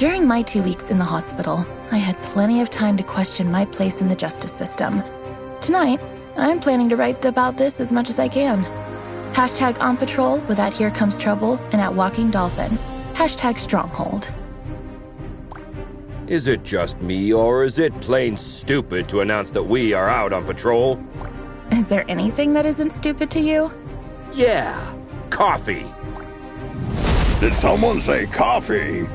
During my 2 weeks in the hospital, I had plenty of time to question my place in the justice system. Tonight, I'm planning to write about this as much as I can. Hashtag on patrol with at Here Comes Trouble and at Walking Dolphin. Hashtag Stronghold. Is it just me, or is it plain stupid to announce that we are out on patrol? Is there anything that isn't stupid to you? Yeah, coffee. Did someone say coffee?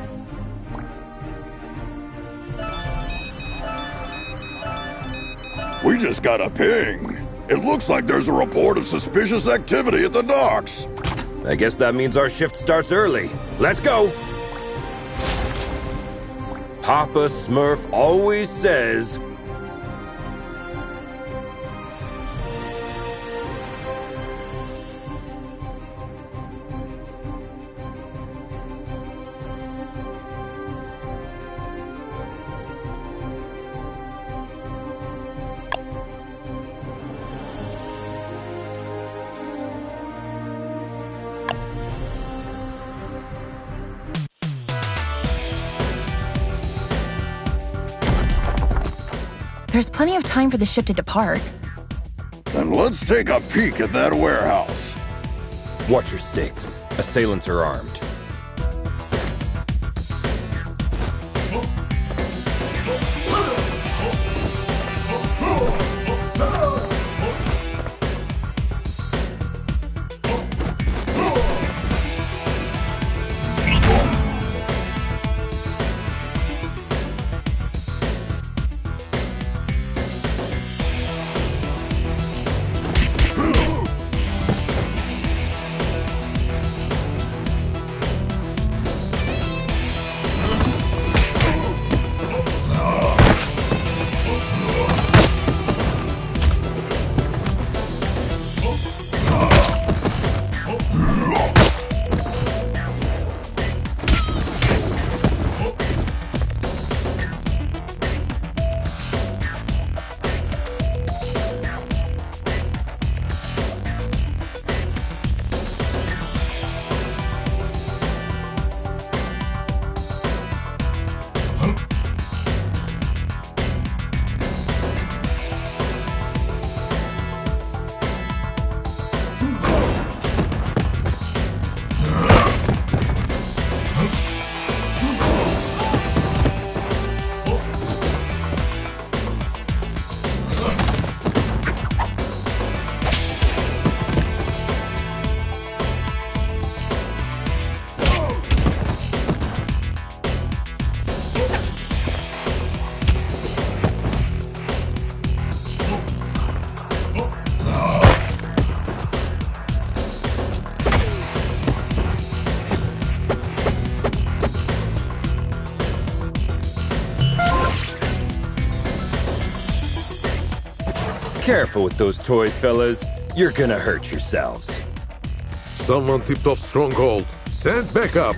We just got a ping. It looks like there's a report of suspicious activity at the docks. I guess that means our shift starts early. Let's go! Papa Smurf always says... There's plenty of time for the ship to depart. Then let's take a peek at that warehouse. Watch your six. Assailants are armed. Careful with those toys, fellas. You're gonna hurt yourselves. Someone tipped off Stronghold. Send backup.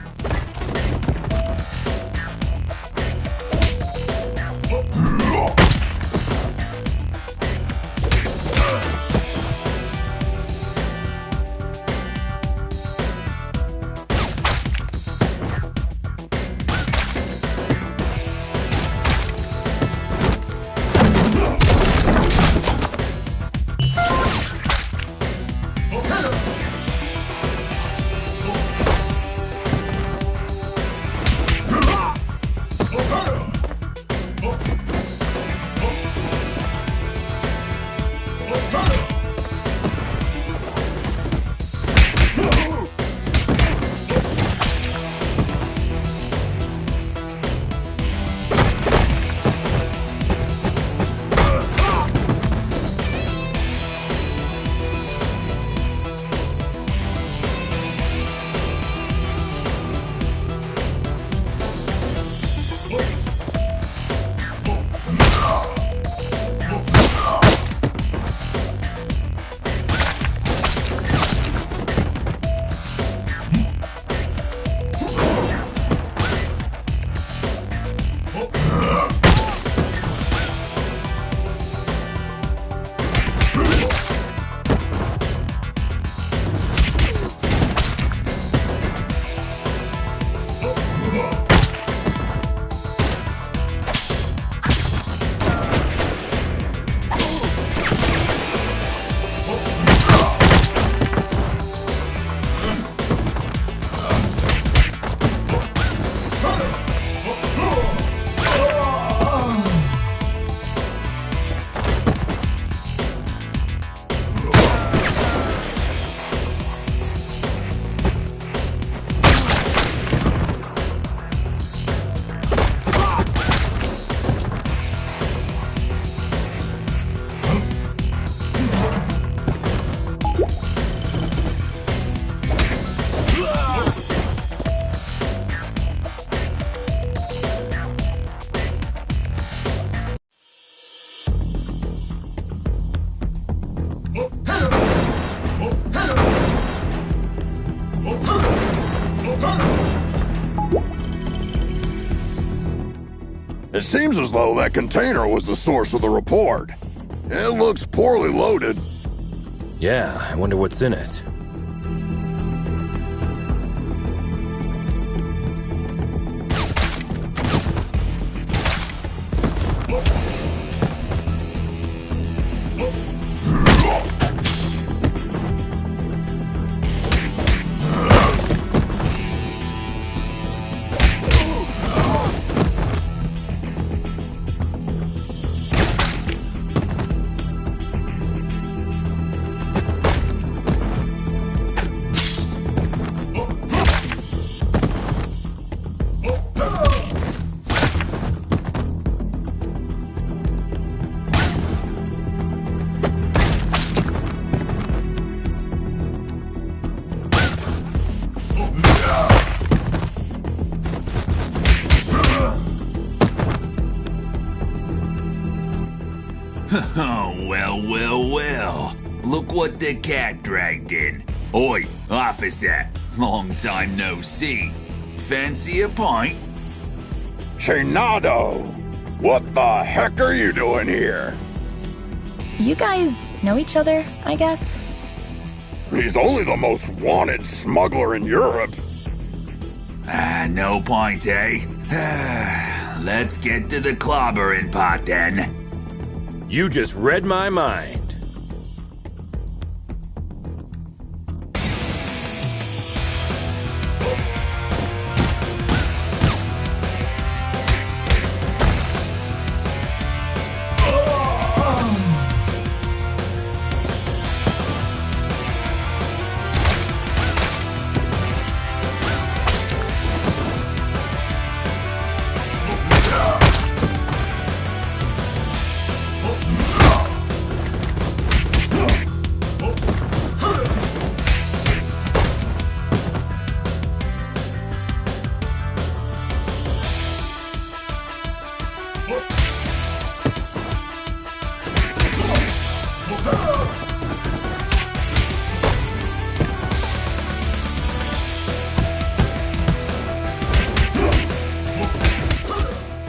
It seems as though that container was the source of the report. It looks poorly loaded. Yeah, I wonder what's in it. Oh, well. Look what the cat dragged in. Oi, officer. Long time no see. Fancy a pint? Chinado! What the heck are you doing here? You guys know each other, I guess? He's only the most wanted smuggler in Europe. No point, eh? Let's get to the clobbering pot then. You just read my mind.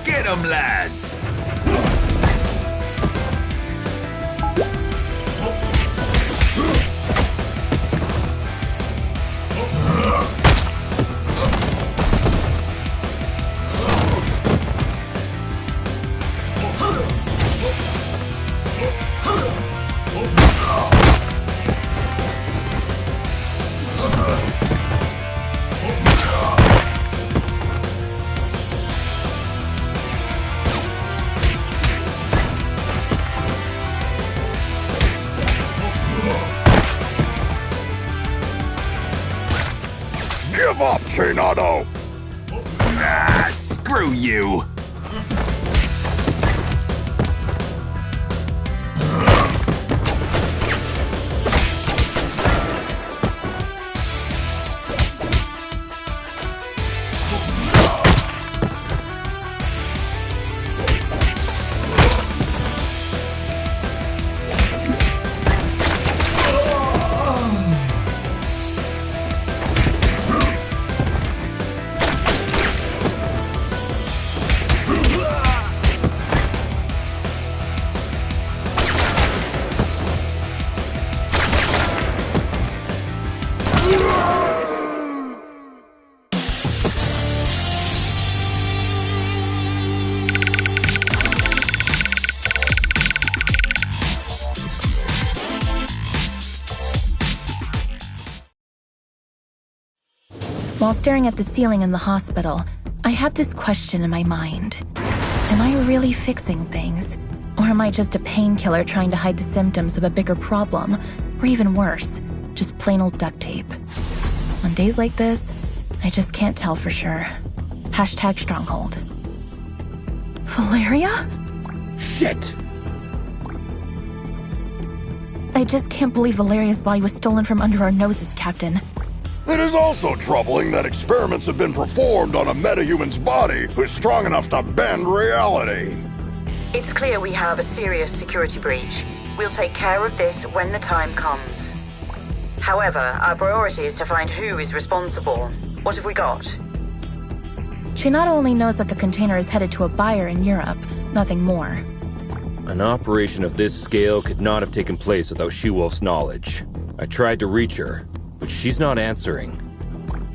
Get 'em, lads! Give up, Chinado! Screw you! While staring at the ceiling in the hospital, I had this question in my mind. Am I really fixing things? Or am I just a painkiller trying to hide the symptoms of a bigger problem? Or even worse, just plain old duct tape? On days like this, I just can't tell for sure. Hashtag Stronghold. Valeria? Shit! I just can't believe Valeria's body was stolen from under our noses, Captain. It is also troubling that experiments have been performed on a metahuman's body who's strong enough to bend reality. It's clear we have a serious security breach. We'll take care of this when the time comes. However, our priority is to find who is responsible. What have we got? She not only knows that the container is headed to a buyer in Europe, nothing more. An operation of this scale could not have taken place without She-Wolf's knowledge. I tried to reach her, but she's not answering.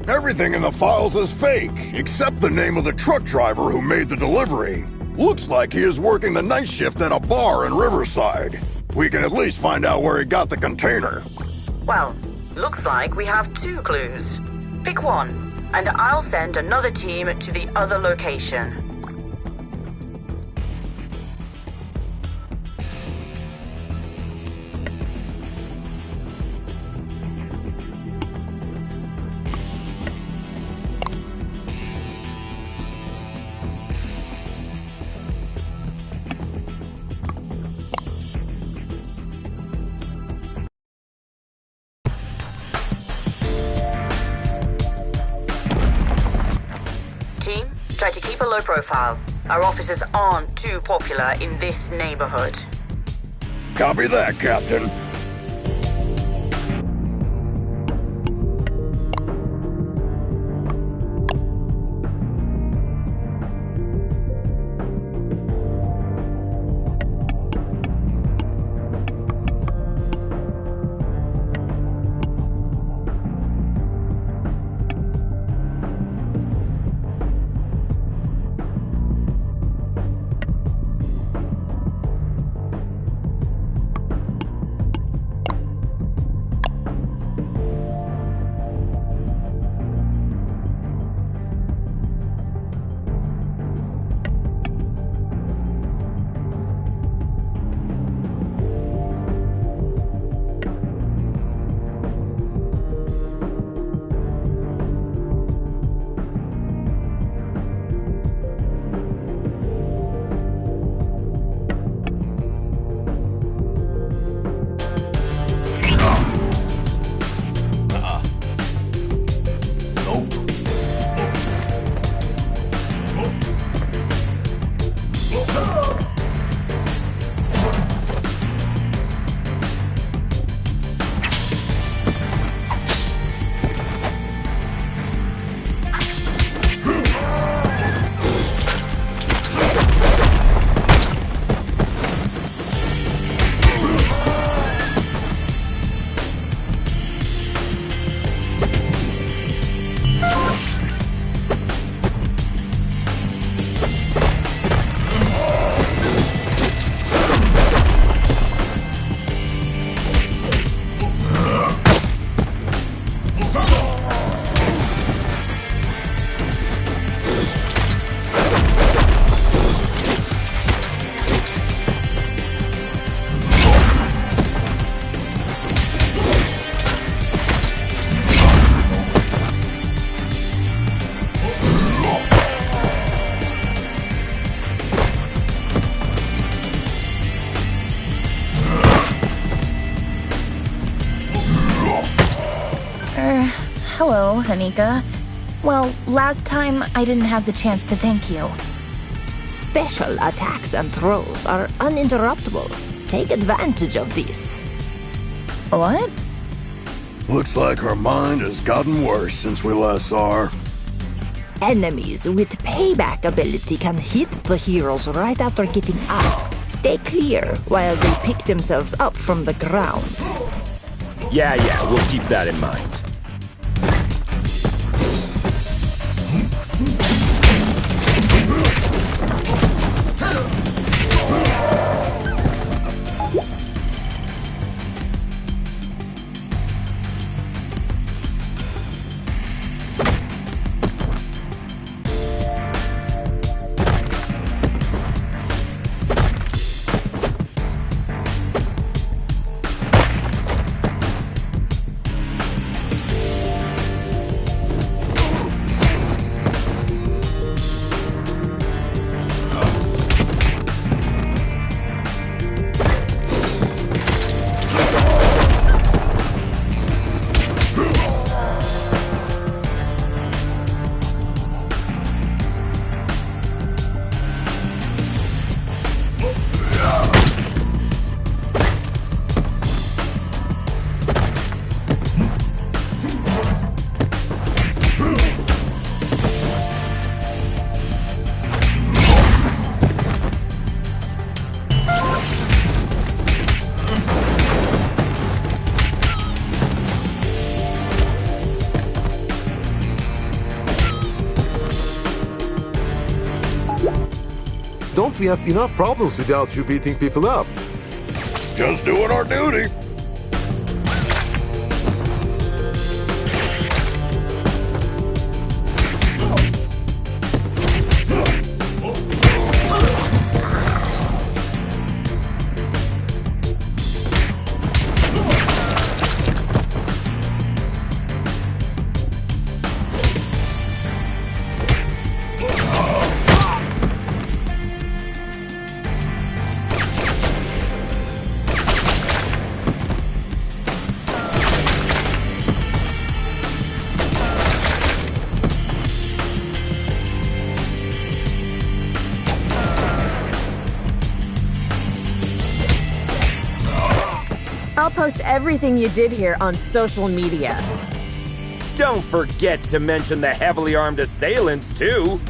Everything in the files is fake, except the name of the truck driver who made the delivery. Looks like he is working the night shift at a bar in Riverside. We can at least find out where he got the container. Well, looks like we have 2 clues. Pick one, and I'll send another team to the other location. Team, try to keep a low profile. Our officers aren't too popular in this neighborhood. Copy that, Captain. Hello, Hanika. Well, last time I didn't have the chance to thank you. Special attacks and throws are uninterruptible. Take advantage of this. What? Looks like her mind has gotten worse since we last saw her. Enemies with payback ability can hit the heroes right after getting up. Stay clear while they pick themselves up from the ground. Yeah, we'll keep that in mind. Don't we have enough problems without you beating people up? Just doing our duty. I'll post everything you did here on social media. Don't forget to mention the heavily armed assailants, too.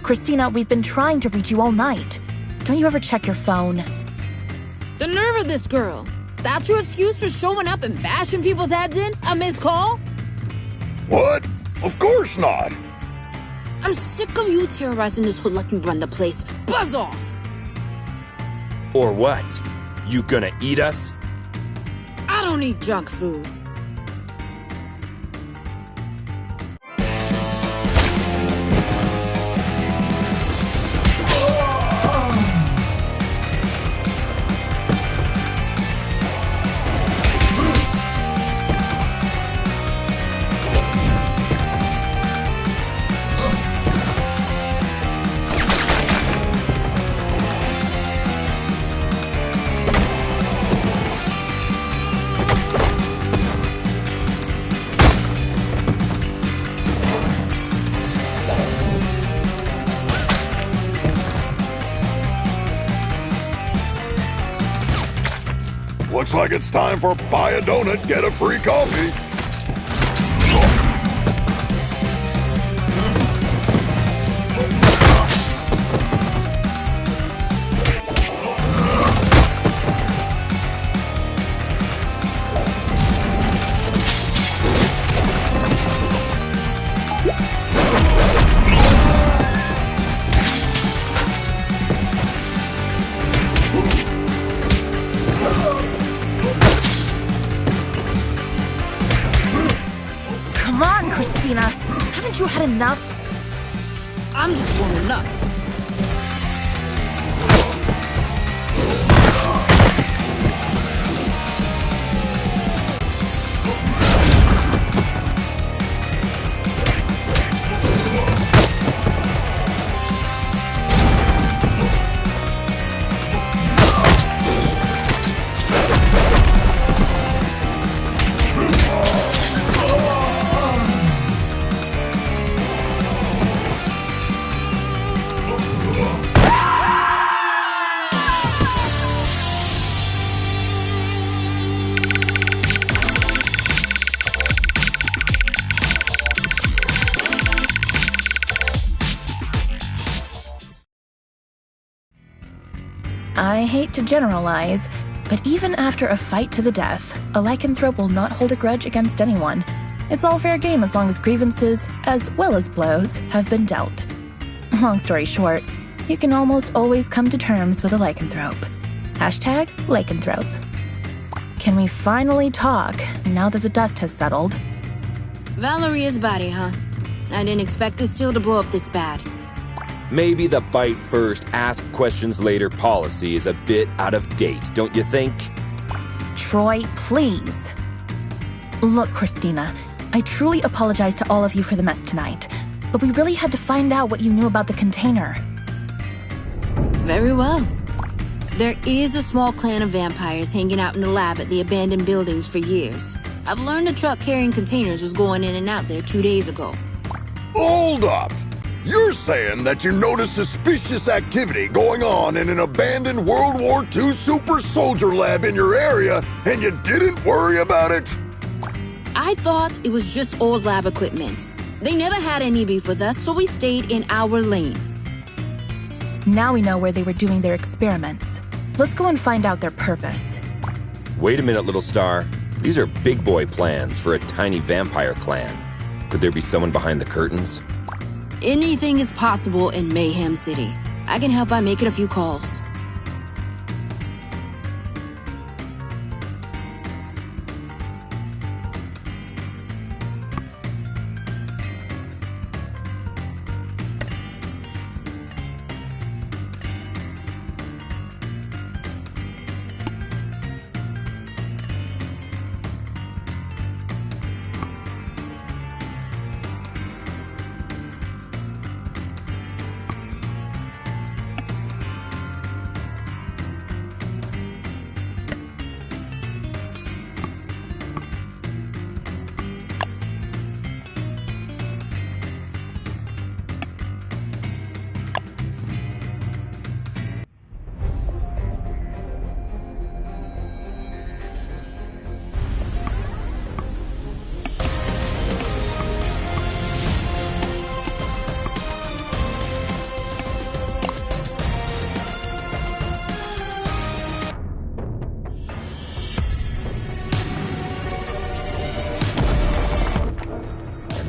Christina, we've been trying to reach you all night. Don't you ever check your phone? The nerve of this girl. That's your excuse for showing up and bashing people's heads in? A missed call? What? Of course not. I'm sick of you terrorizing this hood like you run the place. Buzz off! Or what? You gonna eat us? I don't eat junk food. Looks like it's time for buy a donut, get a free coffee. I hate to generalize, but even after a fight to the death, a lycanthrope will not hold a grudge against anyone. It's all fair game as long as grievances, as well as blows, have been dealt. Long story short, you can almost always come to terms with a lycanthrope. Hashtag lycanthrope. Can we finally talk now that the dust has settled? Valeria's body, huh? I didn't expect this deal to blow up this bad. Maybe the bite first, ask questions later policy is a bit out of date, don't you think? Troy, please. Look, Christina, I truly apologize to all of you for the mess tonight, but we really had to find out what you knew about the container. Very well. There is a small clan of vampires hanging out in the lab at the abandoned buildings for years. I've learned a truck carrying containers was going in and out there 2 days ago. Hold up! You're saying that you noticed suspicious activity going on in an abandoned World War II super soldier lab in your area, and you didn't worry about it? I thought it was just old lab equipment. They never had any beef with us, so we stayed in our lane. Now we know where they were doing their experiments. Let's go and find out their purpose. Wait a minute, little star. These are big boy plans for a tiny vampire clan. Could there be someone behind the curtains? Anything is possible in Mayhem City. I can help by making a few calls.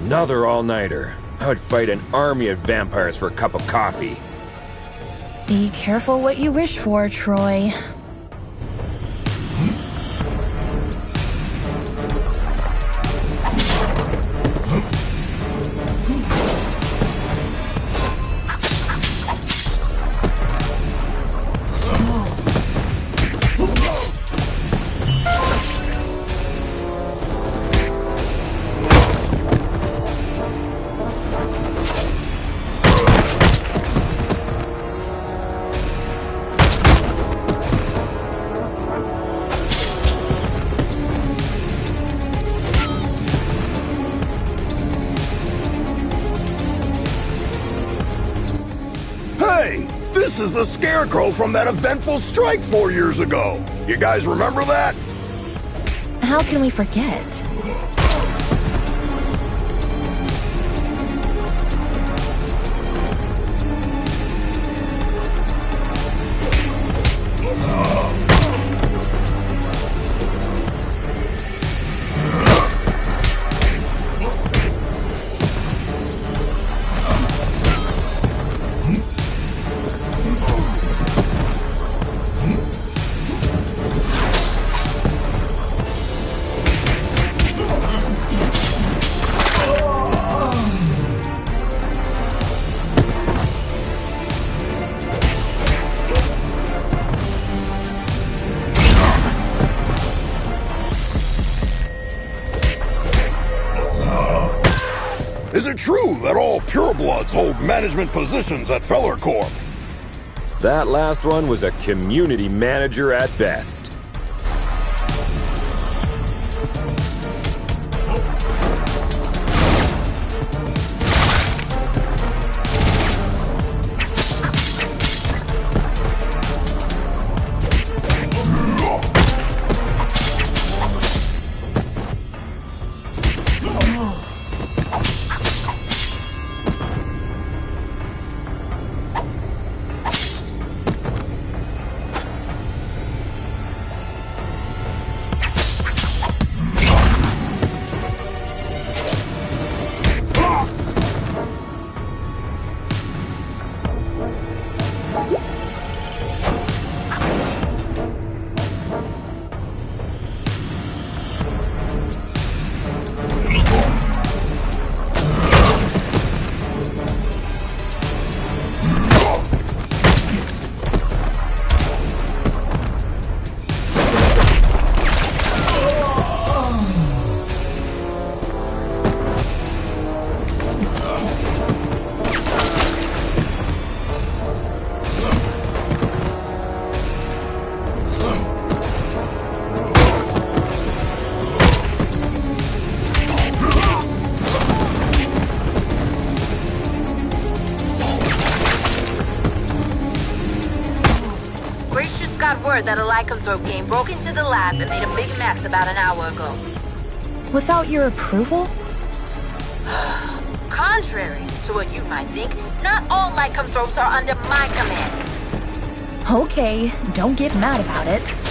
Another all-nighter. I would fight an army of vampires for a cup of coffee. Be careful what you wish for, Troy. This is the Scarecrow from that eventful strike 4 years ago. You guys remember that? How can we forget? Is it true that all purebloods hold management positions at Feller Corp? That last one was a community manager at best. word that a lycanthrope game broke into the lab and made a big mess about an hour ago. Without your approval? Contrary to what you might think, not all lycanthropes are under my command. Okay, don't get mad about it.